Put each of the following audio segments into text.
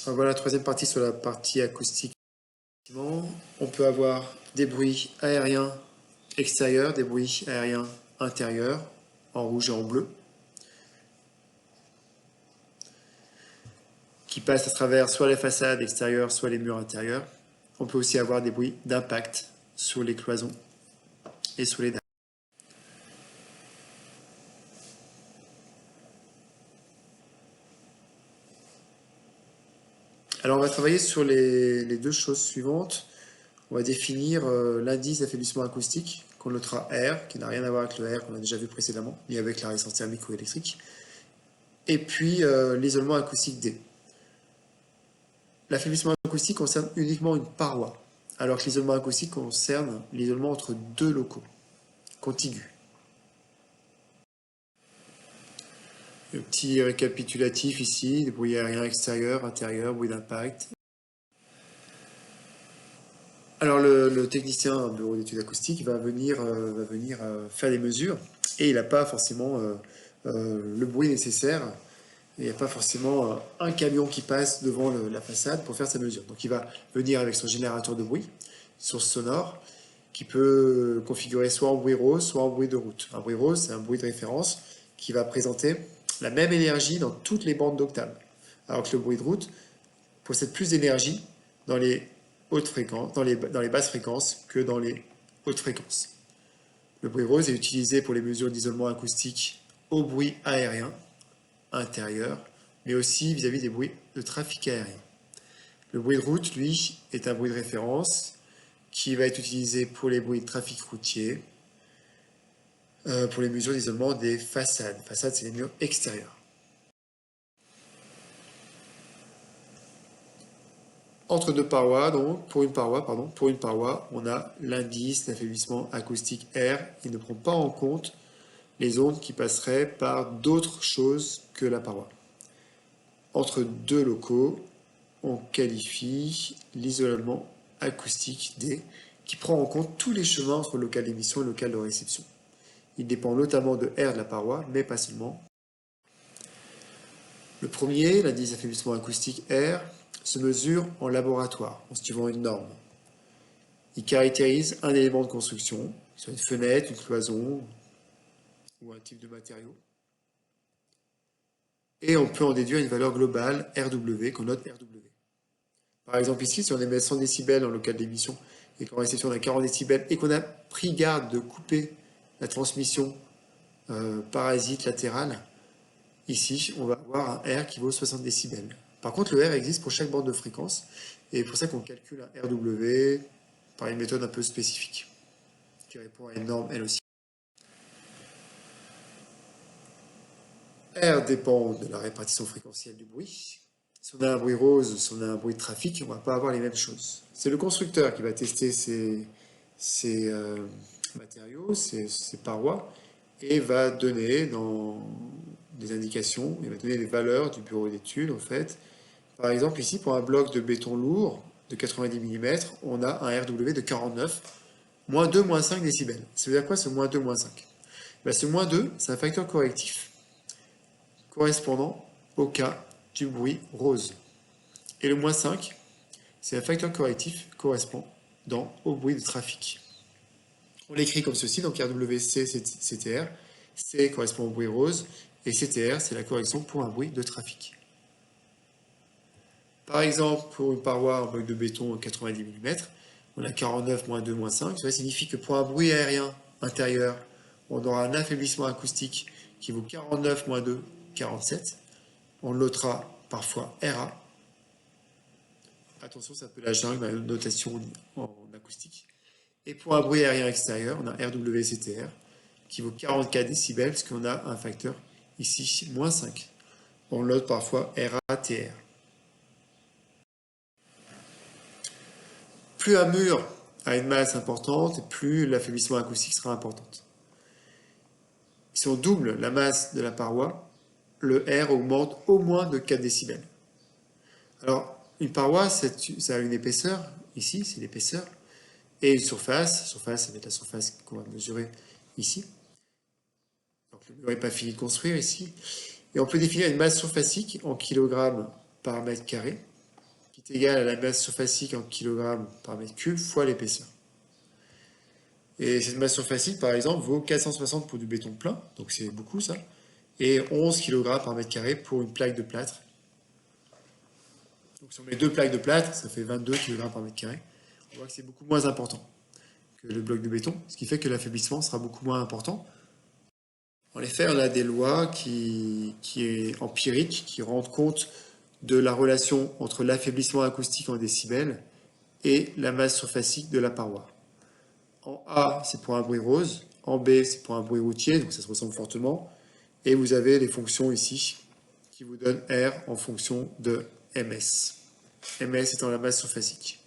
Voilà la troisième partie sur la partie acoustique. On peut avoir des bruits aériens extérieurs, des bruits aériens intérieurs, en rouge et en bleu, qui passent à travers soit les façades extérieures, soit les murs intérieurs. On peut aussi avoir des bruits d'impact sur les cloisons et sur les dalles. Alors on va travailler sur les deux choses suivantes. On va définir l'indice d'affaiblissement acoustique, qu'on notera R, qui n'a rien à voir avec le R qu'on a déjà vu précédemment, ni avec la résistance thermique ou électrique. Et puis l'isolement acoustique D. L'affaiblissement acoustique concerne uniquement une paroi, alors que l'isolement acoustique concerne l'isolement entre deux locaux, contigus. Le petit récapitulatif ici, des bruits aériens extérieurs, intérieurs, bruits d'impact. Alors le technicien bureau d'études acoustiques va venir faire des mesures et il n'a pas forcément le bruit nécessaire. Il n'y a pas forcément un camion qui passe devant la façade pour faire sa mesure. Donc il va venir avec son générateur de bruit, source sonore, qui peut configurer soit en bruit rose, soit en bruit de route. Un bruit rose, c'est un bruit de référence qui va présenter la même énergie dans toutes les bandes d'octaves, alors que le bruit de route possède plus d'énergie dans les hautes fréquences, dans les basses fréquences que dans les hautes fréquences. Le bruit rose est utilisé pour les mesures d'isolement acoustique au bruit aérien intérieur, mais aussi vis-à-vis des bruits de trafic aérien. Le bruit de route, lui, est un bruit de référence qui va être utilisé pour les bruits de trafic routier, pour les mesures d'isolement des façades. Façades, c'est les murs extérieurs. Entre deux parois, donc, pour une paroi, on a l'indice d'affaiblissement acoustique R. Il ne prend pas en compte les ondes qui passeraient par d'autres choses que la paroi. Entre deux locaux, on qualifie l'isolement acoustique D, qui prend en compte tous les chemins entre le local d'émission et le local de réception. Il dépend notamment de R de la paroi, mais pas seulement. Le premier, l'indice d'affaiblissement acoustique R, se mesure en laboratoire, en suivant une norme. Il caractérise un élément de construction, soit une fenêtre, une cloison ou un type de matériau. Et on peut en déduire une valeur globale, RW, qu'on note RW. Par exemple ici, si on émet 100 décibels en local d'émission et qu'en réception on a 40 décibels et qu'on a pris garde de couper la transmission parasite latérale, ici on va avoir un R qui vaut 60 décibels. Par contre, le R existe pour chaque bande de fréquence et c'est pour ça qu'on calcule un RW par une méthode un peu spécifique qui répond à une norme elle aussi. R dépend de la répartition fréquentielle du bruit. Si on a un bruit rose, si on a un bruit de trafic, on ne va pas avoir les mêmes choses. C'est le constructeur qui va tester ces matériaux, ces parois, et va donner dans des indications, il va donner les valeurs du bureau d'études en fait. Par exemple ici, pour un bloc de béton lourd de 90 mm, on a un RW de 49, moins 2, moins 5 décibels. Ça veut dire quoi ce moins 2, moins 5? Ben, ce moins 2, c'est un facteur correctif correspondant au cas du bruit rose. Et le moins 5, c'est un facteur correctif correspondant au bruit de trafic. On l'écrit comme ceci, donc RWC, c'est CTR, C correspond au bruit rose, et CTR, c'est la correction pour un bruit de trafic. Par exemple, pour une paroi en bloc de béton 90 mm, on a 49, moins 2, moins 5, cela signifie que pour un bruit aérien intérieur, on aura un affaiblissement acoustique qui vaut 49, moins 2, 47. On notera parfois RA. Attention, c'est un peu la jungle, la notation en acoustique. Et pour un bruit aérien extérieur, on a RWCTR qui vaut 44 décibels, parce qu'on a un facteur ici, moins 5. On note parfois RATR. Plus un mur a une masse importante, plus l'affaiblissement acoustique sera important. Si on double la masse de la paroi, le R augmente au moins de 4 décibels. Alors, une paroi, ça a une épaisseur, ici, c'est l'épaisseur, et une surface, ça va être la surface qu'on va mesurer ici. Donc le mur n'est pas fini de construire ici. Et on peut définir une masse surfacique en kilogrammes par mètre carré. qui est égale à la masse surfacique en kilogrammes par mètre cube fois l'épaisseur. Et cette masse surfacique, par exemple, vaut 460 pour du béton plein, donc c'est beaucoup ça, et 11 kg par mètre carré pour une plaque de plâtre. Donc si on met deux plaques de plâtre, ça fait 22 kg par mètre carré. On voit que c'est beaucoup moins important que le bloc de béton, ce qui fait que l'affaiblissement sera beaucoup moins important. En effet, on a des lois qui est empirique, qui rendent compte de la relation entre l'affaiblissement acoustique en décibels et la masse surfacique de la paroi. En A, c'est pour un bruit rose, en B, c'est pour un bruit routier, donc ça se ressemble fortement, et vous avez les fonctions ici qui vous donnent R en fonction de MS. MS étant la masse surfacique.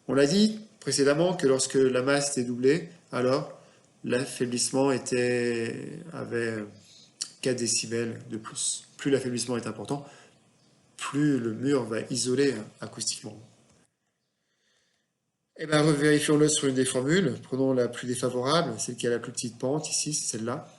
On a dit précédemment que lorsque la masse était doublée, alors l'affaiblissement avait 4 décibels de plus. Plus l'affaiblissement est important, plus le mur va isoler acoustiquement. Eh bien, vérifions-le sur une des formules. Prenons la plus défavorable, celle qui a la plus petite pente, ici, c'est celle-là.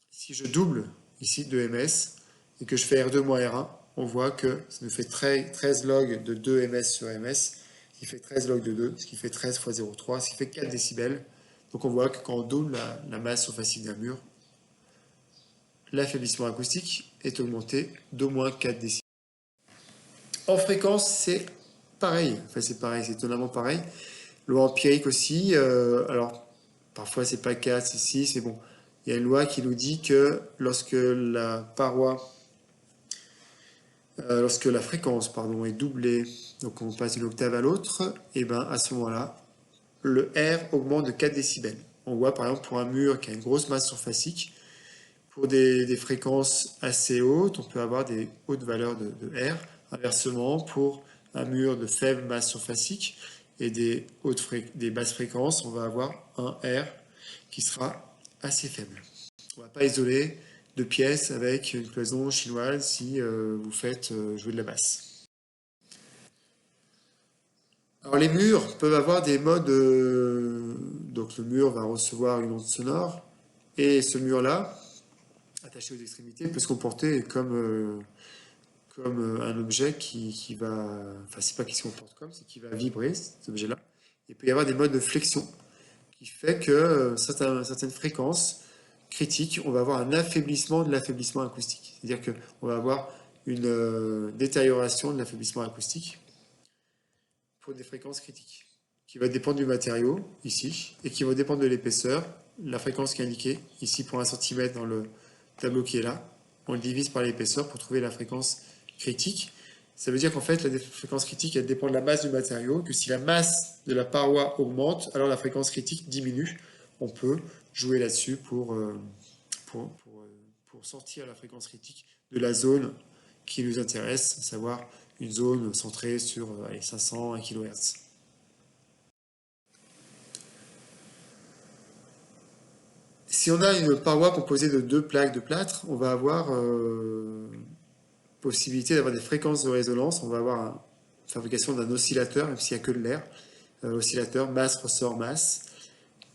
Si je double ici de ms et que je fais R2 moins R1, on voit que ça nous fait 13 log de 2 ms sur ms, ce qui fait 13 log de 2, ce qui fait 13 fois 0,3, ce qui fait 4 décibels. Donc on voit que quand on double la masse surfacique d'un mur, l'affaiblissement acoustique est augmenté d'au moins 4 décibels. En fréquence, c'est pareil. Enfin, c'est pareil, c'est étonnamment pareil. Loi empirique aussi. Alors, parfois, c'est pas 4, c'est 6, mais bon. Il y a une loi qui nous dit que lorsque la paroi, lorsque la fréquence, pardon, est doublée, donc on passe d'une octave à l'autre, et ben à ce moment-là, le R augmente de 4 décibels. On voit par exemple pour un mur qui a une grosse masse surfacique, pour des fréquences assez hautes, on peut avoir des hautes valeurs de R. Inversement, pour un mur de faible masse surfacique et des basses fréquences, on va avoir un R qui sera assez faible. On ne va pas isoler deux pièces avec une cloison chinoise si vous faites jouer de la basse. Alors les murs peuvent avoir des modes, donc le mur va recevoir une onde sonore et ce mur-là, attaché aux extrémités, peut se comporter comme un objet qui va, enfin c'est pas qu'il se comporte comme, c'est qu'il va vibrer cet objet-là. Il peut y avoir des modes de flexion qui fait que certaines fréquences critiques, on va avoir un affaiblissement de l'affaiblissement acoustique. C'est-à-dire qu'on va avoir une détérioration de l'affaiblissement acoustique pour des fréquences critiques, qui va dépendre du matériau, ici, et qui va dépendre de l'épaisseur. La fréquence qui est indiquée, ici pour 1 cm dans le tableau qui est là, on le divise par l'épaisseur pour trouver la fréquence critique. Ça veut dire qu'en fait, la fréquence critique, elle dépend de la masse du matériau, que si la masse de la paroi augmente, alors la fréquence critique diminue. On peut jouer là-dessus pour sortir la fréquence critique de la zone qui nous intéresse, à savoir une zone centrée sur 500 kHz. Si on a une paroi composée de deux plaques de plâtre, on va avoir possibilité d'avoir des fréquences de résonance. On va avoir une fabrication d'un oscillateur, même s'il n'y a que de l'air. Oscillateur, masse, ressort, masse.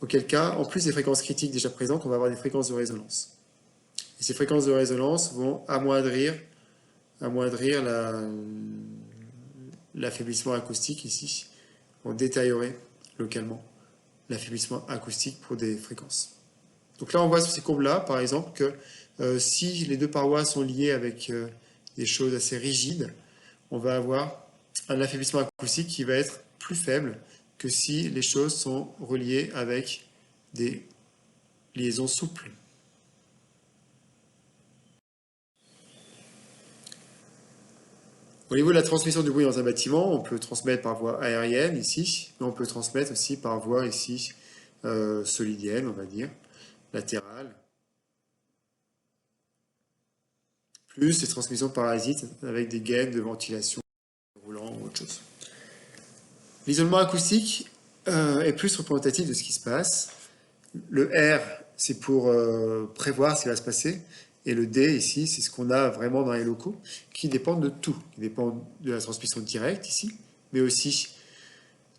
Auquel cas, en plus des fréquences critiques déjà présentes, on va avoir des fréquences de résonance. Et ces fréquences de résonance vont amoindrir l'affaiblissement acoustique ici, vont détériorer localement l'affaiblissement acoustique pour des fréquences. Donc là, on voit sur ces courbes-là, par exemple, que si les deux parois sont liées avec des choses assez rigides, on va avoir un affaiblissement acoustique qui va être plus faible que si les choses sont reliées avec des liaisons souples. Au niveau de la transmission du bruit dans un bâtiment, on peut transmettre par voie aérienne ici, mais on peut transmettre aussi par voie ici solidienne, on va dire, latérale, plus les transmissions parasites avec des gaines de ventilation roulant ou autre chose. L'isolement acoustique est plus représentatif de ce qui se passe. Le R, c'est pour prévoir ce qui va se passer. Et le D, ici, c'est ce qu'on a vraiment dans les locaux, qui dépendent de tout. Qui dépendent de la transmission directe, ici, mais aussi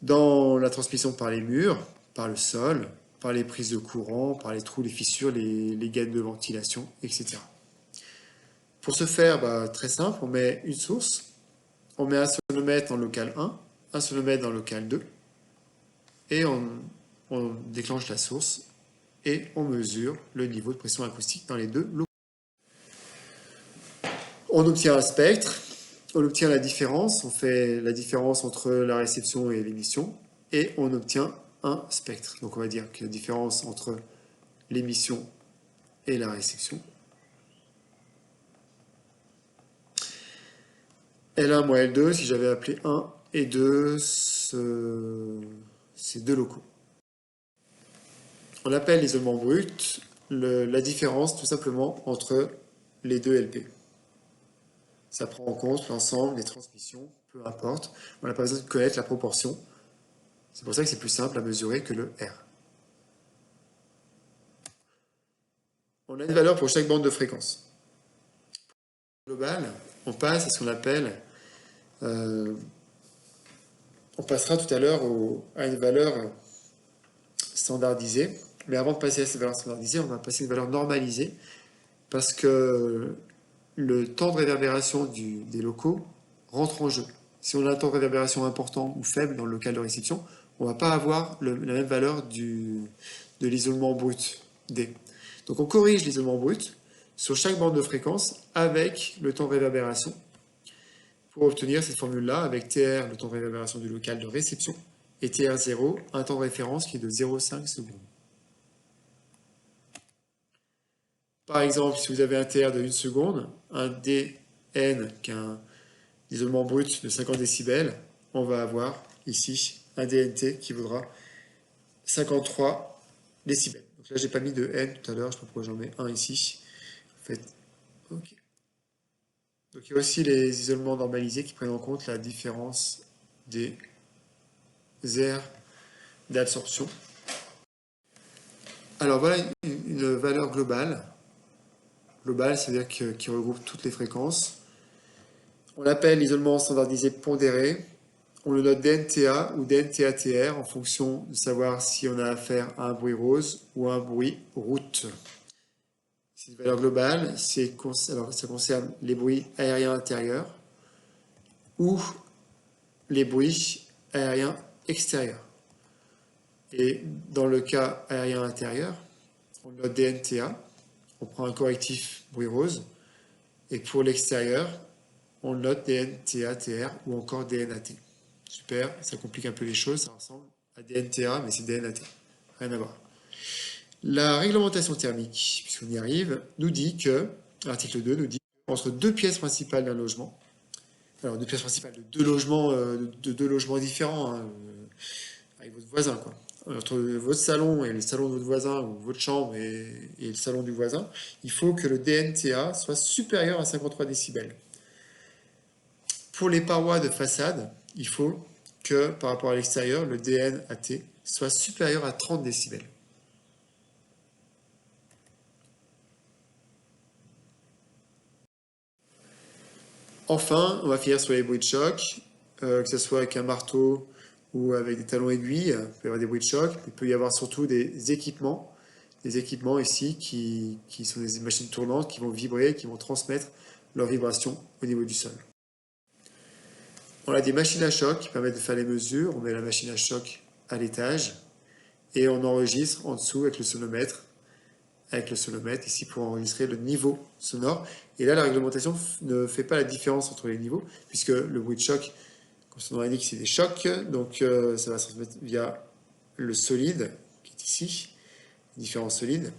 dans la transmission par les murs, par le sol, par les prises de courant, par les trous, les fissures, les gaines de ventilation, etc. Pour ce faire, très simple, on met une source, on met un sonomètre dans le local 1, un sonomètre dans le local 2, et on déclenche la source et on mesure le niveau de pression acoustique dans les deux locaux. On obtient un spectre, on obtient la différence, on fait la différence entre la réception et l'émission, et on obtient un spectre. Donc on va dire que la différence entre l'émission et la réception. L1 moins L2, si j'avais appelé 1 et 2, c'est deux locaux. On appelle l'isolement brut la différence tout simplement entre les deux LP. Ça prend en compte l'ensemble des transmissions, peu importe. On n'a pas besoin de connaître la proportion. C'est pour ça que c'est plus simple à mesurer que le R. On a une valeur pour chaque bande de fréquence. Global, on passe à ce qu'on appelle... on passera tout à l'heure à une valeur standardisée. Mais avant de passer à cette valeur standardisée, on va passer à une valeur normalisée parce que le temps de réverbération des locaux rentre en jeu. Si on a un temps de réverbération important ou faible dans le local de réception, on ne va pas avoir la même valeur de l'isolement brut D. Donc on corrige l'isolement brut sur chaque bande de fréquence avec le temps de réverbération pour obtenir cette formule-là avec TR, le temps de réverbération du local de réception, et TR0, un temps de référence qui est de 0,5 secondes. Par exemple, si vous avez un TR de 1 seconde, un DN qui est un isolement brut de 50 décibels, on va avoir ici un DNT qui vaudra 53 décibels. Donc là, j'ai pas mis de N tout à l'heure, je ne sais pas pourquoi j'en mets un ici. En fait, ok. Donc il y a aussi les isolements normalisés qui prennent en compte la différence des aires d'absorption. Alors voilà une valeur globale. Globale, c'est-à-dire qui regroupe toutes les fréquences. On l'appelle l'isolement standardisé pondéré. On le note DNTA ou DNTATR en fonction de savoir si on a affaire à un bruit rose ou à un bruit route. C'est une valeur globale, alors ça concerne les bruits aériens intérieurs ou les bruits aériens extérieurs. Et dans le cas aérien intérieur, on note DNTA, on prend un correctif bruit rose, et pour l'extérieur, on note DNTATR ou encore DNAT. Super, ça complique un peu les choses, ça ressemble à DNTA, mais c'est DNAT. Rien à voir. La réglementation thermique, puisqu'on y arrive, nous dit que, l'article 2 nous dit entre deux pièces principales d'un logement, alors deux pièces principales de deux logements différents, hein, avec votre voisin, quoi. Entre votre salon et le salon de votre voisin, ou votre chambre et le salon du voisin, il faut que le DNTA soit supérieur à 53 décibels. Pour les parois de façade, il faut que, par rapport à l'extérieur, le DNAT soit supérieur à 30 décibels. Enfin, on va finir sur les bruits de choc, que ce soit avec un marteau ou avec des talons aiguilles, il peut y avoir des bruits de choc, il peut y avoir surtout des équipements ici qui sont des machines tournantes qui vont vibrer, qui vont transmettre leurs vibrations au niveau du sol. On a des machines à choc qui permettent de faire les mesures, on met la machine à choc à l'étage et on enregistre en dessous avec le sonomètre ici pour enregistrer le niveau sonore. Et là, la réglementation ne fait pas la différence entre les niveaux, puisque le bruit de choc, comme son nom l'indique, c'est des chocs, donc ça va se transmettre via le solide, qui est ici, différents solides.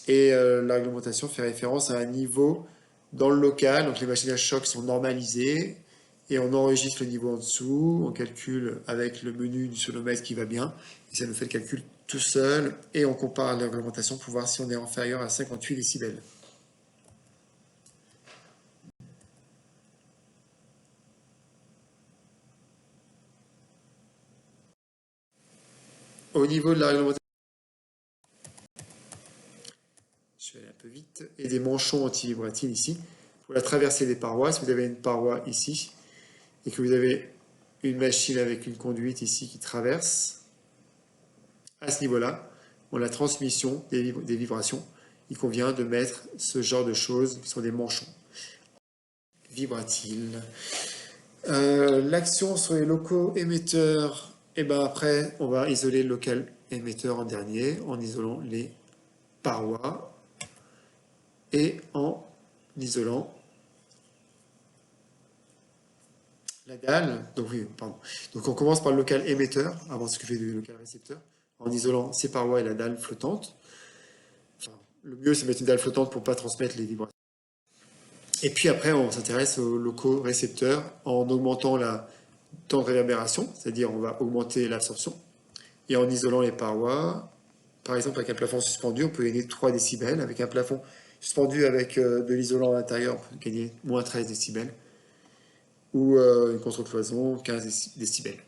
Et la réglementation fait référence à un niveau dans le local, donc les machines à choc sont normalisées, et on enregistre le niveau en dessous, on calcule avec le menu du sonomètre qui va bien, et ça nous fait le calcul tout seul, et on compare la réglementation pour voir si on est inférieur à 58 décibels. Au niveau de la réglementation, je vais aller un peu vite, et des manchons anti-vibratiles ici, pour la traversée des parois, si vous avez une paroi ici, et que vous avez une machine avec une conduite ici qui traverse, à ce niveau-là, pour la transmission des vibrations, il convient de mettre ce genre de choses qui sont des manchons. vibre-t-il? L'action sur les locaux émetteurs, et ben après, on va isoler le local émetteur en dernier, en isolant les parois et en isolant la dalle. Donc oui, pardon. Donc on commence par le local émetteur, avant de s'occuper du local récepteur, en isolant ses parois et la dalle flottante. Enfin, le mieux, c'est de mettre une dalle flottante pour ne pas transmettre les vibrations. Et puis après, on s'intéresse aux locaux récepteurs en augmentant la temps de réverbération, c'est-à-dire on va augmenter l'absorption. Et en isolant les parois, par exemple avec un plafond suspendu, on peut gagner 3 décibels. Avec un plafond suspendu avec de l'isolant à l'intérieur, on peut gagner moins 13 décibels. Ou une contre-cloison, 15 décibels.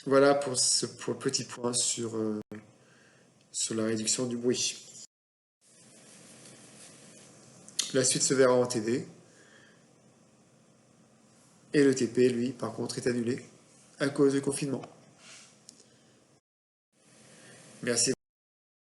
Voilà pour ce petit point sur la réduction du bruit. La suite se verra en TD. Et le TP, lui, par contre, est annulé à cause du confinement. Merci.